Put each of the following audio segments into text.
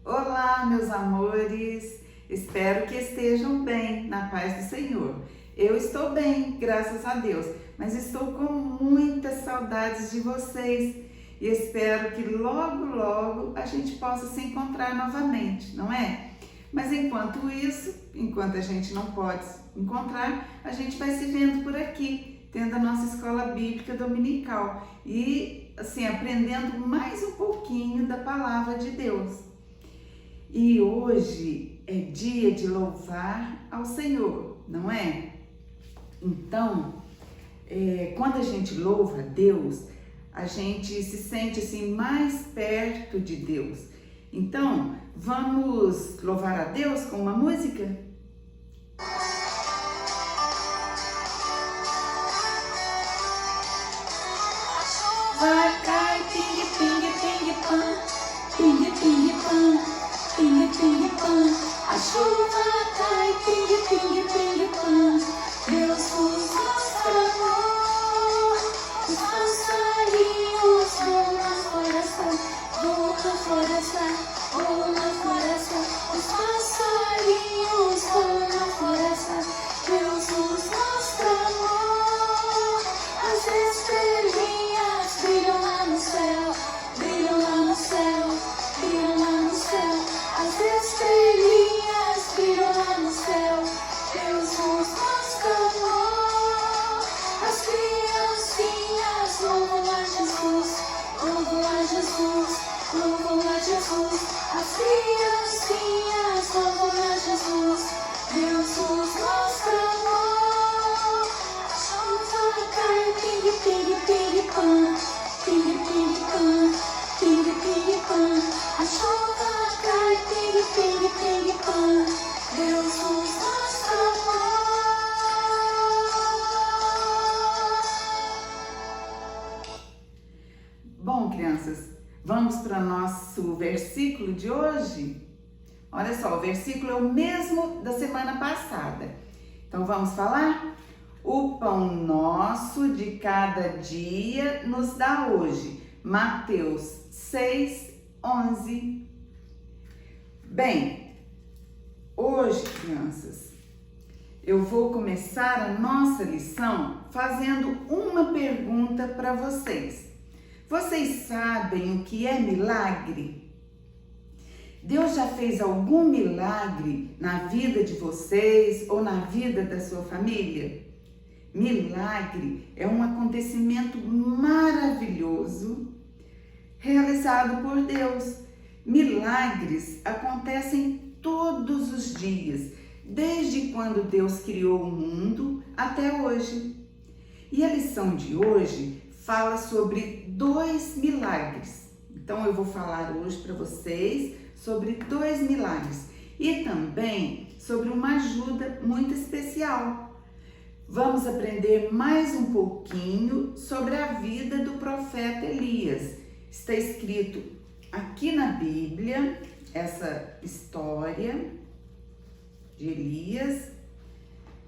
Olá, meus amores! Espero que estejam bem, na paz do Senhor. Eu estou bem, graças a Deus, mas estou com muitas saudades de vocês e espero que logo a gente possa se encontrar novamente, não é? Mas enquanto isso, enquanto a gente não pode se encontrar, a gente vai se vendo por aqui, tendo a nossa escola bíblica dominical e assim aprendendo mais um pouquinho da palavra de Deus. E hoje é dia de louvar ao Senhor, não é? Então, quando a gente louva a Deus, a gente se sente assim mais perto de Deus. Então, vamos louvar a Deus com uma música? Vai, cai, ping, ping, ping, pam, ping, ping, pam, ping, ping, pam. A chuva cai, ping, ping, ping, pam. Deus nos mostra amor. Os passarinhos voam na floresta, voam na floresta, voam na floresta. Os passarinhos voam na floresta. Deus nos mostra amor. As estrelinhas brilham lá no céu, brilham lá no céu, brilham lá no céu. As estrelinhas brilham lá no céu, Deus nos mostra amor. As criancinhas louvam a Jesus, louvam a Jesus, louvam a Jesus. As criancinhas louvam a Jesus, Deus nos mostra amor. A chuva cai, ping, ping, ping, pam, ping, ping, pam, ping, ping, pam. A chuva cai, ping, ping, ping, pam. Deus nos mostra amor. Bom, crianças, vamos para o nosso versículo de hoje? Olha só, o versículo é o mesmo da semana passada. Então vamos falar? O pão nosso de cada dia nos dá hoje. Mateus 6:11. Bem, hoje, crianças, eu vou começar a nossa lição fazendo uma pergunta para vocês. Vocês sabem o que é milagre? Deus já fez algum milagre na vida de vocês ou na vida da sua família? Milagre é um acontecimento maravilhoso realizado por Deus. Milagres acontecem todos os dias, desde quando Deus criou o mundo até hoje. E a lição de hoje fala sobre 2 milagres. Então eu vou falar hoje para vocês sobre 2 milagres e também sobre uma ajuda muito especial. Vamos aprender mais um pouquinho sobre a vida do profeta Elias. Está escrito aqui na Bíblia essa história de Elias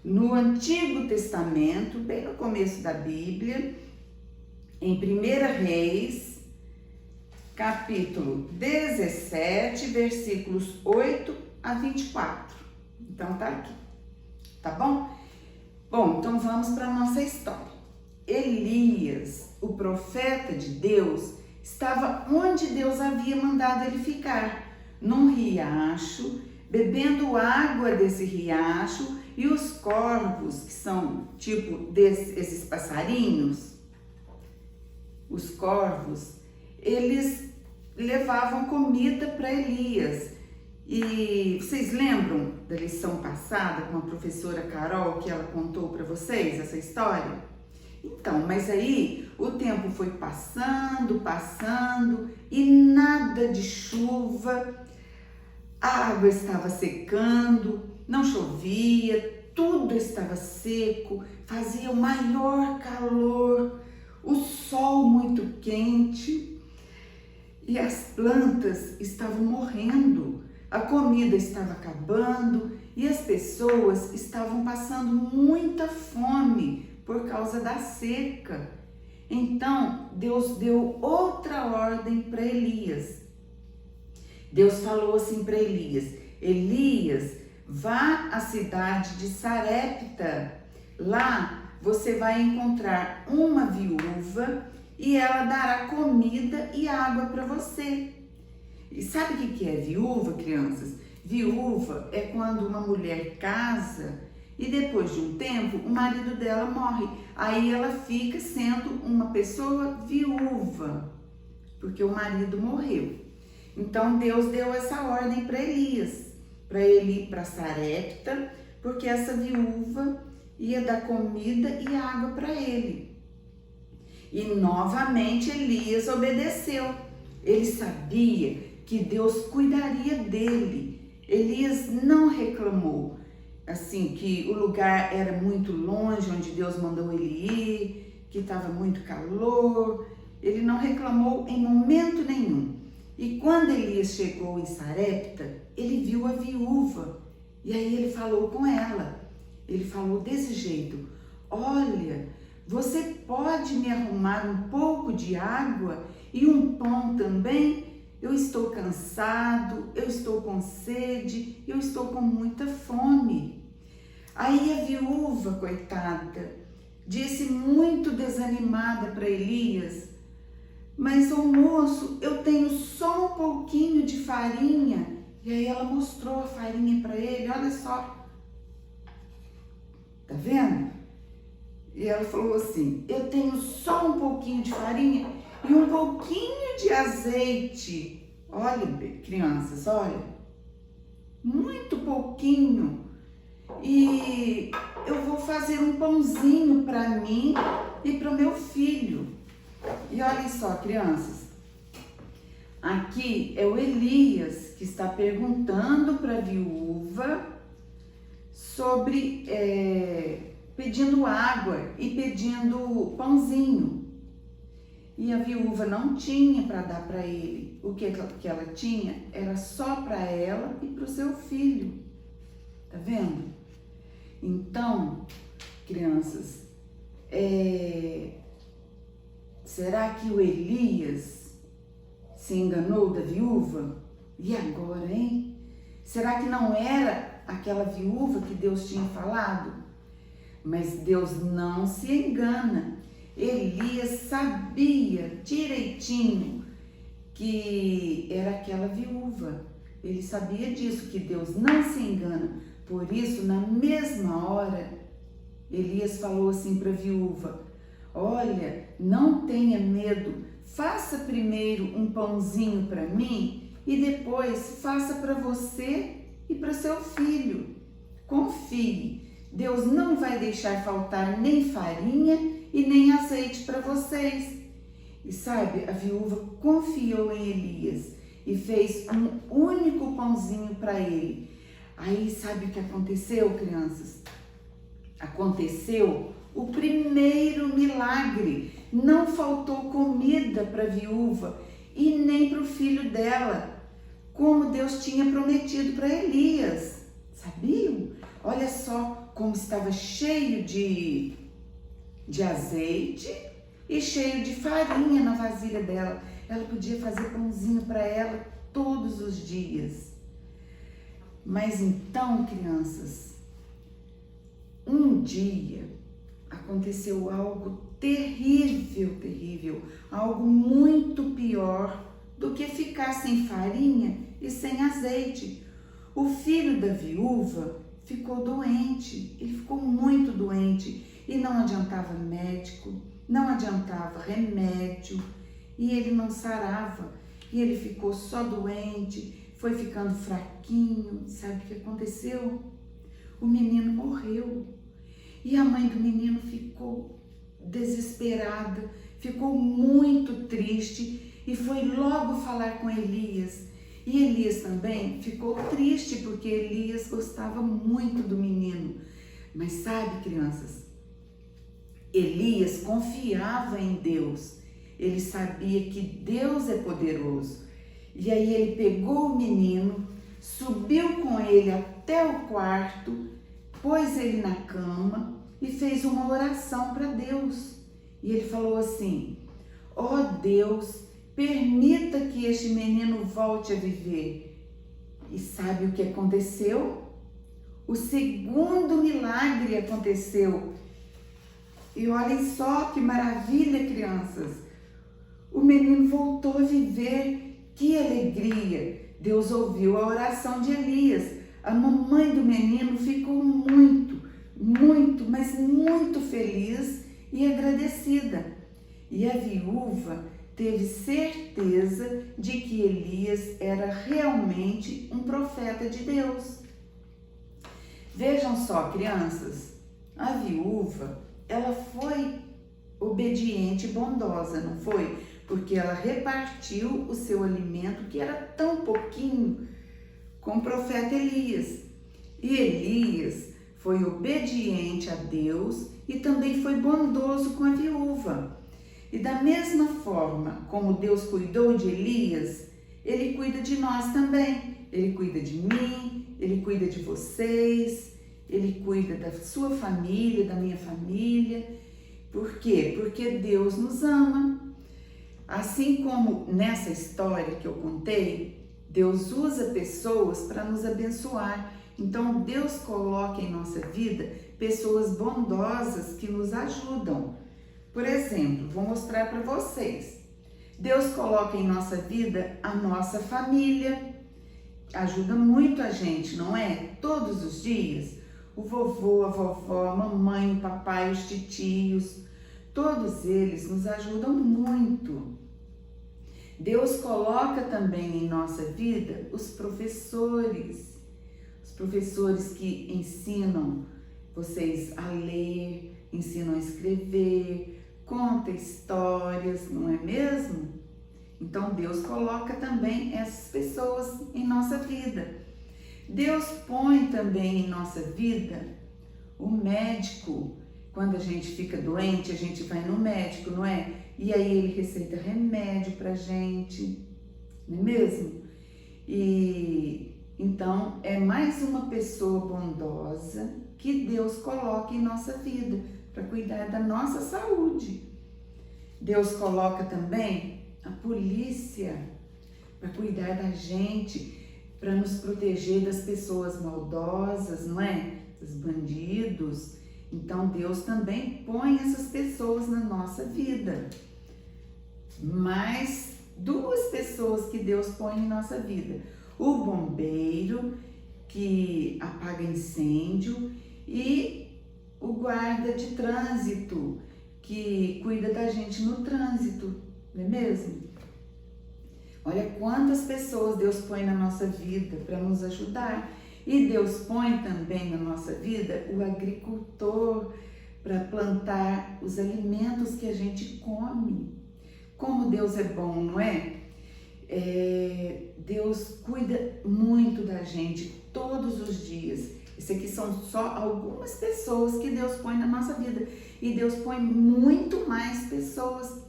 no Antigo Testamento, bem no começo da Bíblia, em 1 Reis, capítulo 17, versículos 8 a 24. Então tá aqui, tá bom? Bom, então vamos para a nossa história. Elias, o profeta de Deus, estava onde Deus havia mandado ele ficar, num riacho, bebendo água desse riacho, e os corvos, que são tipo esses passarinhos, os corvos, eles levavam comida para Elias. E vocês lembram da lição passada com a professora Carol, que ela contou para vocês essa história? Então, mas aí o tempo foi passando e nada de chuva, a água estava secando, não chovia, tudo estava seco, fazia o maior calor, o sol muito quente e as plantas estavam morrendo, a comida estava acabando e as pessoas estavam passando muita fome por causa da seca. Então, Deus deu outra ordem para Elias. Deus falou assim para Elias: Elias, vá à cidade de Sarepta. Lá você vai encontrar uma viúva e ela dará comida e água para você. E sabe o que é viúva, crianças? Viúva é quando uma mulher casa e depois de um tempo o marido dela morre. Aí ela fica sendo uma pessoa viúva, porque o marido morreu. Então Deus deu essa ordem para Elias, para ele ir para Sarepta, porque essa viúva ia dar comida e água para ele. E novamente Elias obedeceu. Ele sabia que Deus cuidaria dele. Elias não reclamou, assim, que o lugar era muito longe, onde Deus mandou ele ir, que estava muito calor. Ele não reclamou em momento nenhum. E quando Elias chegou em Sarepta, ele viu a viúva. E aí ele falou com ela. Ele falou desse jeito: olha, você pode me arrumar um pouco de água e um pão também? Eu estou cansado, eu estou com sede, eu estou com muita fome. Aí a viúva, coitada, disse muito desanimada para Elias: mas, ô moço, eu tenho só um pouquinho de farinha. E aí ela mostrou a farinha para ele, olha só. Tá vendo? E ela falou assim: eu tenho só um pouquinho de farinha e um pouquinho de azeite. Olha, crianças, olha. Muito pouquinho. E eu vou fazer um pãozinho para mim e para o meu filho. E olhem só, crianças. Aqui é o Elias que está perguntando para a viúva sobre, pedindo água e pedindo pãozinho. E a viúva não tinha para dar para ele. O que ela tinha era só para ela e para o seu filho. Tá vendo? Então, crianças, será que o Elias se enganou da viúva? E agora, hein? Será que não era aquela viúva que Deus tinha falado? Mas Deus não se engana. Elias sabia direitinho que era aquela viúva. Ele sabia disso, que Deus não se engana. Por isso, na mesma hora, Elias falou assim para a viúva: olha, não tenha medo, faça primeiro um pãozinho para mim e depois faça para você e para seu filho. Confie, Deus não vai deixar faltar nem farinha e nem azeite para vocês. E sabe, a viúva confiou em Elias e fez um único pãozinho para ele. Aí sabe o que aconteceu, crianças? Aconteceu o primeiro milagre. Não faltou comida para a viúva e nem para o filho dela, como Deus tinha prometido para Elias. Sabiam? Olha só como estava cheio de azeite e cheio de farinha na vasilha dela. Ela podia fazer pãozinho para ela todos os dias. Mas então, crianças, um dia aconteceu algo terrível, terrível, algo muito pior do que ficar sem farinha e sem azeite. O filho da viúva ficou doente, ele ficou muito doente e não adiantava médico, não adiantava remédio e ele não sarava e ele ficou só doente, foi ficando fraquinho. Sabe o que aconteceu? O menino morreu e a mãe do menino ficou desesperada, ficou muito triste e foi logo falar com Elias. E Elias também ficou triste porque Elias gostava muito do menino. Mas sabe, crianças, Elias confiava em Deus. Ele sabia que Deus é poderoso. E aí ele pegou o menino, subiu com ele até o quarto, pôs ele na cama e fez uma oração para Deus. E ele falou assim: ó Deus, permita que este menino volte a viver. E sabe o que aconteceu? O segundo milagre aconteceu. E olhem só que maravilha, crianças. O menino voltou a viver. Que alegria! Deus ouviu a oração de Elias. A mamãe do menino ficou mas muito feliz e agradecida. E a viúva teve certeza de que Elias era realmente um profeta de Deus. Vejam só, crianças, a viúva, ela foi obediente e bondosa, não foi? Porque ela repartiu o seu alimento, que era tão pouquinho, com o profeta Elias. E Elias foi obediente a Deus e também foi bondoso com a viúva. E da mesma forma como Deus cuidou de Elias, Ele cuida de nós também. Ele cuida de mim, Ele cuida de vocês, Ele cuida da sua família, da minha família. Por quê? Porque Deus nos ama. Assim como nessa história que eu contei, Deus usa pessoas para nos abençoar. Então Deus coloca em nossa vida pessoas bondosas que nos ajudam. Por exemplo, vou mostrar para vocês. Deus coloca em nossa vida a nossa família. Ajuda muito a gente, não é? Todos os dias. O vovô, a vovó, a mamãe, o papai, os titios, todos eles nos ajudam muito. Deus coloca também em nossa vida os professores que ensinam vocês a ler, ensinam a escrever, contam histórias, não é mesmo? Então Deus coloca também essas pessoas em nossa vida. Deus põe também em nossa vida o médico. Quando a gente fica doente, a gente vai no médico, não é? E aí ele receita remédio pra gente, não é mesmo? E então é mais uma pessoa bondosa que Deus coloca em nossa vida para cuidar da nossa saúde. Deus coloca também a polícia para cuidar da gente, para nos proteger das pessoas maldosas, não é? Dos bandidos. Então Deus também põe essas pessoas na nossa vida. Mais duas pessoas que Deus põe em nossa vida: o bombeiro, que apaga incêndio, e o guarda de trânsito, que cuida da gente no trânsito, não é mesmo? Olha quantas pessoas Deus põe na nossa vida para nos ajudar. E Deus põe também na nossa vida o agricultor para plantar os alimentos que a gente come. Como Deus é bom, não é? Deus cuida muito da gente todos os dias. Isso aqui são só algumas pessoas que Deus põe na nossa vida. E Deus põe muito mais pessoas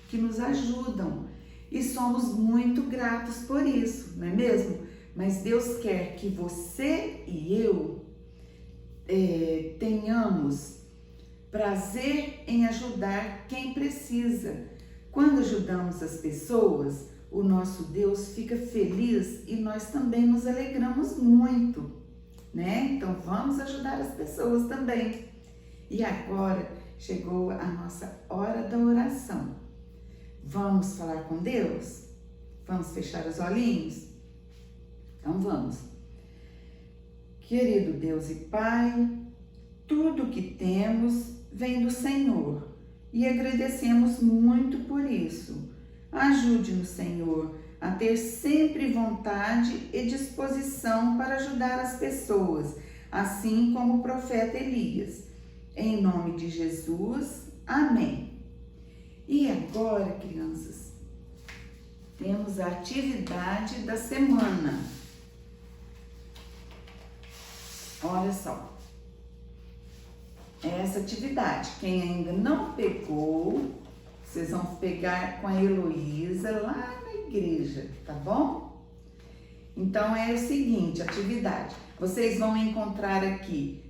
que nos ajudam. E somos muito gratos por isso, não é mesmo? Mas Deus quer que você e eu tenhamos prazer em ajudar quem precisa. Quando ajudamos as pessoas, o nosso Deus fica feliz e nós também nos alegramos muito, né? Então vamos ajudar as pessoas também. E agora chegou a nossa hora da oração. Vamos falar com Deus? Vamos fechar os olhinhos? Então vamos. Querido Deus e Pai, tudo que temos vem do Senhor e agradecemos muito por isso. Ajude-nos, Senhor, a ter sempre vontade e disposição para ajudar as pessoas, assim como o profeta Elias. Em nome de Jesus, amém. E agora, crianças, temos a atividade da semana. Olha só, essa atividade, quem ainda não pegou, vocês vão pegar com a Heloísa lá na igreja, tá bom? Então é o seguinte, atividade, vocês vão encontrar aqui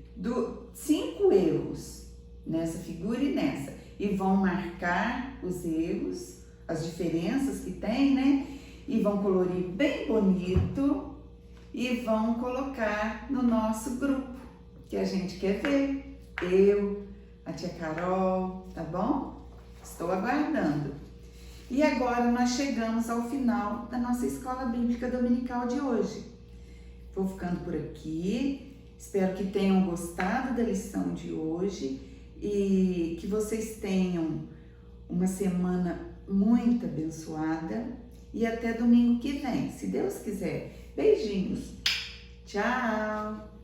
5 erros nessa figura e nessa, e vão marcar os erros as diferenças que tem, né? E vão colorir bem bonito e vão colocar no nosso grupo, que a gente quer ver. Eu, a tia Carol, tá bom? Estou aguardando. E agora nós chegamos ao final da nossa Escola Bíblica Dominical de hoje. Vou ficando por aqui. Espero que tenham gostado da lição de hoje e que vocês tenham uma semana muito abençoada e até domingo que vem, se Deus quiser. Beijinhos. Tchau.